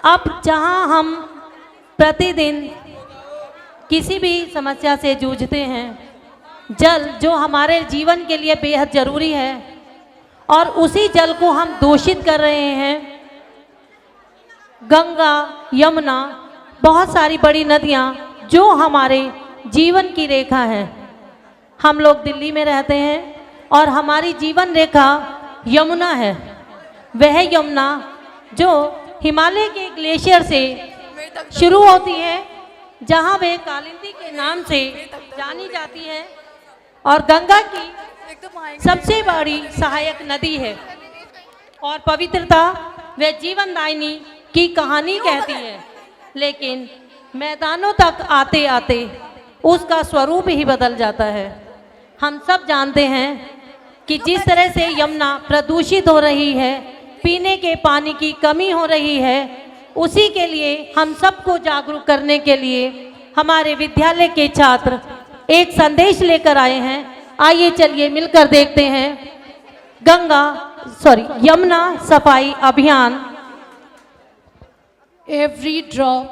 अब जहाँ हम प्रतिदिन किसी भी समस्या से जूझते हैं, जल जो हमारे जीवन के लिए बेहद ज़रूरी है और उसी जल को हम दूषित कर रहे हैं। गंगा, यमुना, बहुत सारी बड़ी नदियाँ जो हमारे जीवन की रेखा है। हम लोग दिल्ली में रहते हैं और हमारी जीवन रेखा यमुना है। वह यमुना जो हिमालय के ग्लेशियर से शुरू होती है, जहाँ वे कालिंदी के नाम से जानी जाती है और गंगा की सबसे बड़ी सहायक नदी है और पवित्रता व जीवनदायिनी की कहानी कहती है। लेकिन मैदानों तक आते आते उसका स्वरूप ही बदल जाता है। हम सब जानते हैं कि जिस तरह से यमुना प्रदूषित हो रही है, पीने के पानी की कमी हो रही है, उसी के लिए हम सबको जागरूक करने के लिए हमारे विद्यालय के छात्र एक संदेश लेकर आए हैं। आइए चलिए मिलकर देखते हैं यमुना सफाई अभियान। Every drop,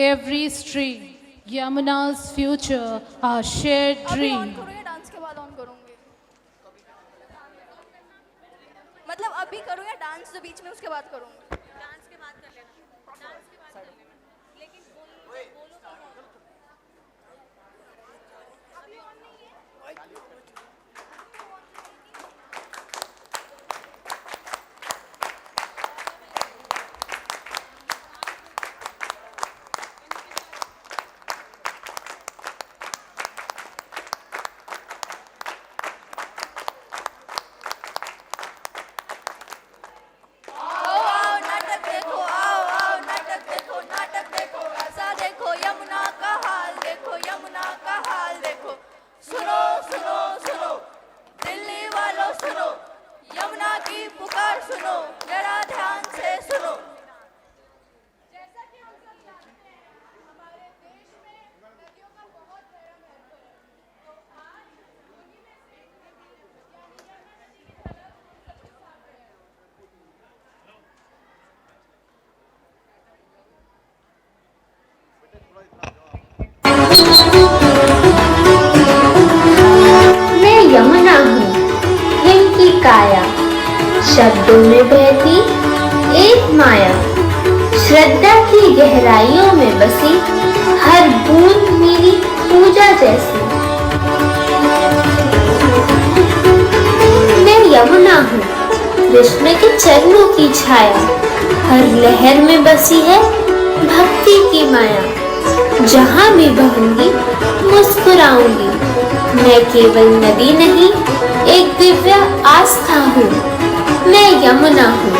every stream, Yamuna's future, our shared dream. Dance के बाद ऑन करूंगी, मतलब अभी करूँ या डांस जो बीच में उसके बाद करूँगी? डांस के बाद कर लेना, डांस के बाद कर लेना, लेकिन बोलो अभी ऑन नहीं है। मैं यमुना हूँ, इनकी काया, शब्दों में बहती एक माया, श्रद्धा की गहराइयों में बसी हर बूंद मेरी पूजा जैसी। मैं यमुना हूँ, कृष्ण के चरणों की छाया, हर लहर में बसी है भक्ति की माया। जहाँ भी बहूंगी मुस्कुराऊंगी, मैं केवल नदी नहीं एक दिव्य आस्था हूँ। मैं यमुना हूँ।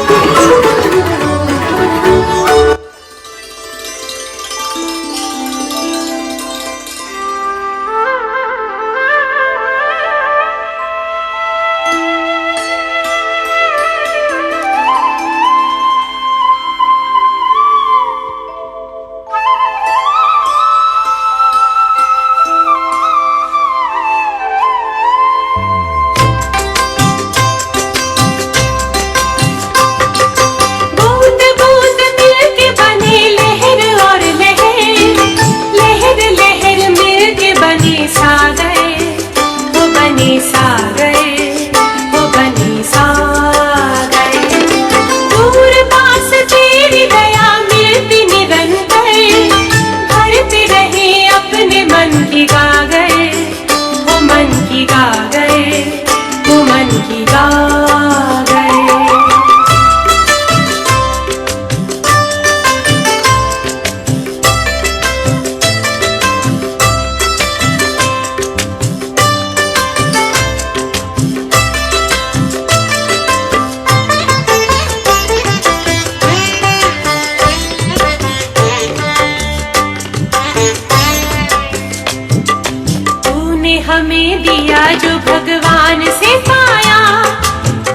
हमें दिया जो भगवान से पाया,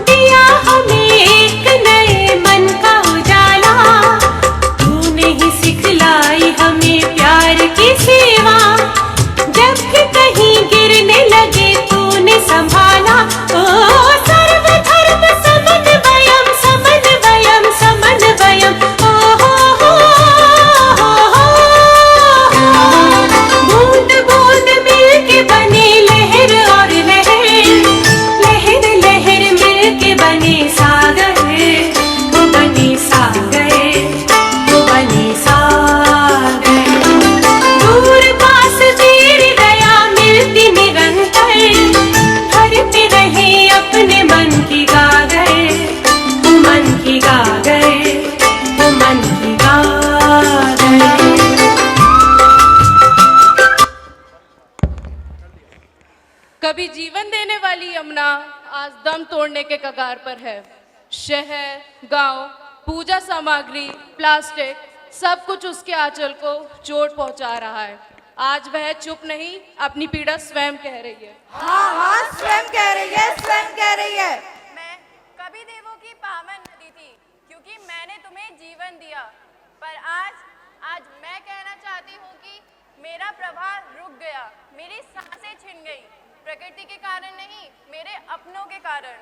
दिया हमें एक नए मन का उजाला। तूने ही सिखलाई हमें प्यार की सेवा, जब भी कहीं गिरने लगे तूने संभाला। ओ सर्वधर्म समन्वयम समन्वयम समन्वयम, ओ हो वाली यमुना आज दम तोड़ने के कगार पर है। शहर, गांव, पूजा सामग्री, प्लास्टिक, सब कुछ उसके आंचल को चोट पहुंचा रहा है। आज वह चुप नहीं, अपनी पीड़ा स्वयं कह रही है। हाँ हाँ, स्वयं कह रही है, स्वयं कह रही है। मैं कभी देवों की पावन नदी थी, क्योंकि मैंने तुम्हें जीवन दिया, पर आज मैं कहना चाहती हूँ कि मेरा प्रवाह रुक गया, मेरी सांसें छिन गई, प्रकृति के कारण नहीं, मेरे अपनों के कारण।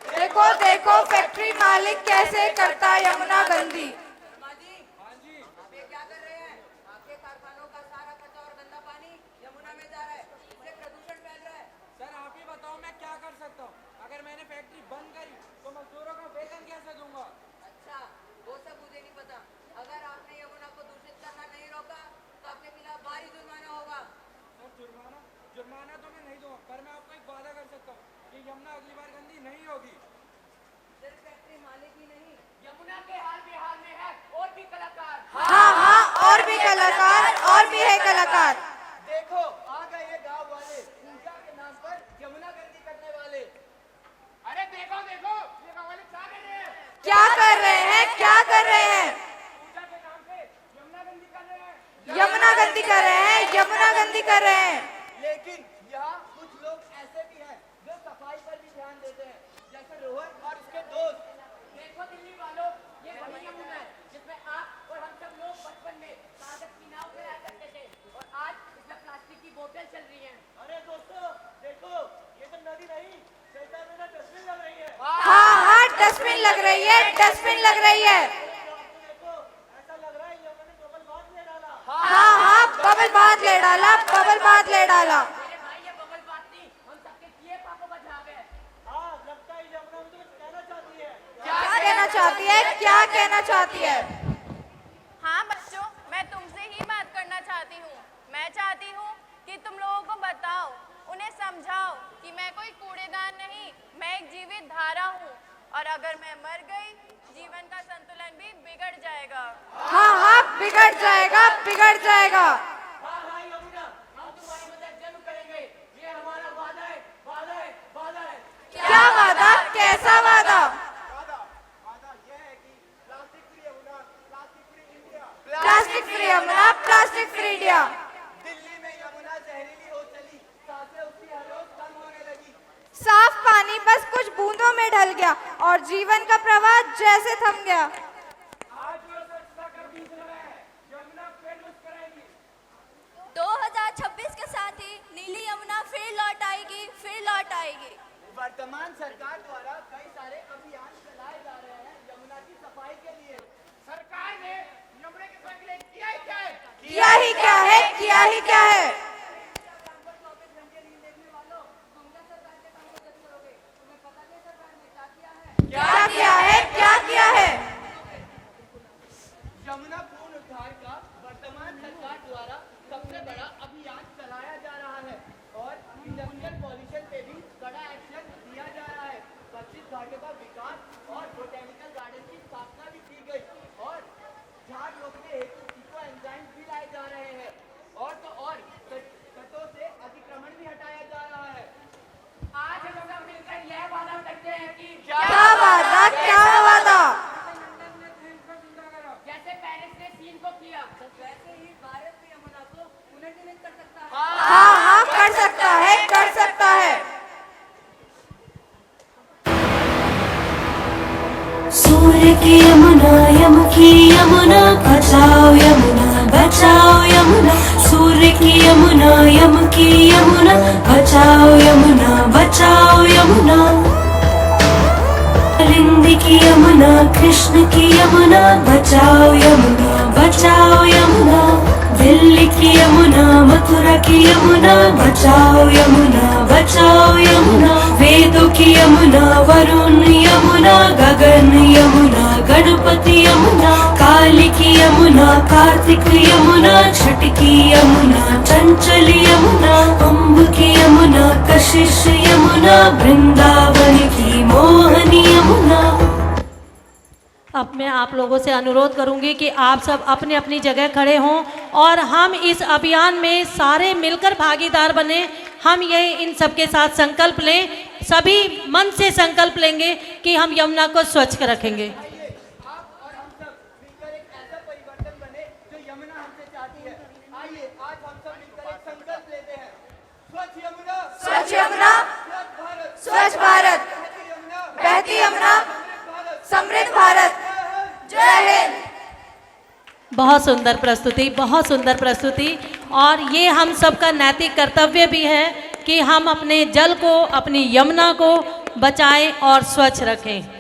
देखो देखो फैक्ट्री मालिक कैसे करता यमुना गंदी। जुर्माना तो मैं नहीं दूंगा, पर मैं आपको एक वादा कर सकता हूँ कि यमुना अगली बार गंदी नहीं होगी। सिर्फ फैक्ट्री मालिक ही नहीं, यमुना के हाल बेहाल में है और भी कलाकार। हाँ हाँ, और भी कलाकार, और भी है कलाकार। देखो आ गए ये गाँव वाले, पूजा के नाम पर यमुना गंदी करने वाले। अरे देखो देखो ये गाँव वाले क्या कर रहे हैं? क्या कर रहे हैं, क्या कर रहे हैं? पूजा के नाम पे यमुना गंदी कर रहे हैं, यमुना गंदी कर रहे हैं, यमुना गंदी कर रहे हैं। लेकिन यहाँ कुछ लोग ऐसे भी हैं जो सफाई पर भी ध्यान देते हैं, जैसे रोहन और उसके दोस्त। देखो दिल्ली वालों, ये वही यमुना है जिसमें आप और हम सब लोग बचपन में कागज की नाव पे रहा करते थे, और आज इसमें प्लास्टिक की बोतल चल रही है। अरे दोस्तों देखो, ये तो नदी नहीं, डस्टबिन लग रही है। हाँ हाँ, डस्टबिन लग रही है, डस्टबिन लग रही है। देखो ऐसा लग रहा है यमुना ने बबल बांध ले डाला। हाँ हाँ, बबल बांध ले डाला, बबल बांध ले डाला। क्या कहना चाहती है, क्या कहना चाहती है? हाँ बच्चों, मैं तुमसे ही बात करना चाहती हूँ। मैं चाहती हूँ कि तुम लोगों को बताओ, उन्हें समझाओ कि मैं कोई कूड़ेदान नहीं, मैं एक जीवित धारा हूँ, और अगर मैं मर गई, जीवन का संतुलन भी बिगड़ जाएगा। हाँ हाँ, बिगड़ जाएगा, बिगड़ जाएगा। क्या वादा, कैसा वादा? Plastic free Yamuna, plastic free India. Delhi में यमुना जहरीली हो चली, सांसें उसकी हर रोज कम होने लगी। साफ पानी बस कुछ बूंदों में ढल गया और जीवन का प्रवाह जैसे थम गया। आज जो स्वच्छता का बीज लगा है, यमुना फिर मुस्कुराएगी। 2026 के साथ ही नीली यमुना फिर लौट आएगी, फिर लौट आएगी। वर्तमान सरकार द्वारा कई सारे अभियान चलाए जा रहे हैं यमुना की सफाई के लिए। सरकार ने यमुना के सफाई के लिए किया ही क्या है? किया ही क्या है, किया ही क्या है? क्या किया है, क्या किया है? यमुना पूर्ण उद्धार का वर्तमान सरकार द्वारा सबसे बड़ा अभियान चलाया जा रहा है, और इंडस्ट्रियल पॉल्यूशन पे भी कड़ा एक्शन लिया जा रहा है। 25 घाटों का विकास और बोटेनिकल गार्डन की स्थापना भी की गई, और झाड़ रोकने हेतु इको एंजाइम भी लाए जा रहे हैं, और तो और तटों से अतिक्रमण भी हटाया जा रहा है। आज हम सब मिलकर यह वादा करते हैं कि क्या वादा, क्या वादा? जैसे पेरिस ने चीन को किया, वैसे ही भारत भी यमुना को पुनर्जीवित कर सकता है। हाँ हाँ, कर सकता है, कर सकता है। सूर्य की यमुना, यम की यमुना, बचाओ यमुना, बचाओ यमुना। सूर्य की यमुना, यम की यमुना, बचाओ यमुना, बचाओ यमुना। लिंग की यमुना, कृष्ण की यमुना, बचाओ यमुना, बचाओ यमुना। दिल्ली की यमुना, मथुरा की यमुना, बचाओ यमुना, बचाओ यमुना। वेदों की यमुना, वरुण यमुना, गगन यमुना, गणपति यमुना। काली की यमुना, कार्तिक यमुना, छठ की यमुना, चंचल यमुना। अम्ब की यमुना, कशिश यमुना, वृंदावन की मोहनी यमुना। अब मैं आप लोगों से अनुरोध करूंगी कि आप सब अपनी अपनी जगह खड़े हों और हम इस अभियान में सारे मिलकर भागीदार बने। हम ये इन सबके साथ संकल्प लें, सभी मन से संकल्प लेंगे कि हम यमुना को स्वच्छ रखेंगे। आप और हम सब मिलकर एक ऐसा परिवर्तन बने जो यमुना हमसे चाहती है। आइए आज हम सब मिलकर एक संकल्प लेते हैं। स्वच्छ यमुना, स्वच्छ यमुना, स्वच्छ भारत, स्वच्छ भारत, बहती यमुना, बहती यमुना, समृद्ध भारत। समृद्ध भारत। जय हिंद। बहुत सुंदर प्रस्तुति, बहुत सुंदर प्रस्तुति। और ये हम सबका नैतिक कर्तव्य भी है कि हम अपने जल को, अपनी यमुना को बचाएं और स्वच्छ रखें।